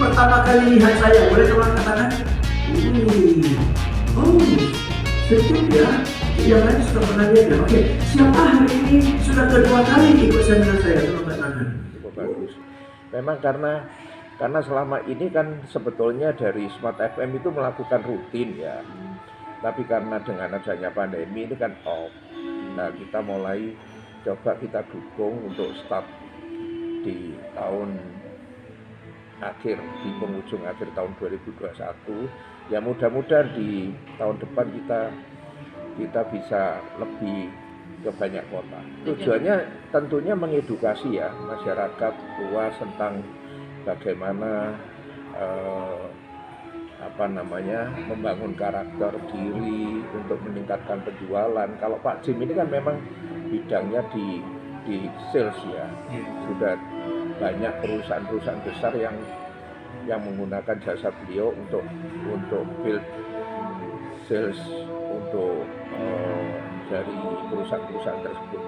pertama kali lihat saya, boleh tolong katakan? Oh, sedikit ya. Yang lain sudah pernah lihat ya. Oke, siapa hari ini sudah kedua kali ikut seminar saya? Tolong tangan. Cukup bagus. Memang karena selama ini kan sebetulnya dari Smart FM itu melakukan rutin ya. Tapi karena dengan adanya pandemi ini kan off. Nah, kita mulai coba kita dukung untuk start di tahun akhir, di penghujung akhir tahun 2021. Ya mudah-mudahan di tahun depan kita bisa lebih ke banyak kota. Tujuannya tentunya mengedukasi ya masyarakat luas tentang bagaimana membangun karakter diri untuk meningkatkan penjualan. Kalau Pak Jim ini kan memang bidangnya di sales ya. Sudah banyak perusahaan-perusahaan besar yang menggunakan jasa beliau untuk build sales untuk dari perusahaan-perusahaan tersebut.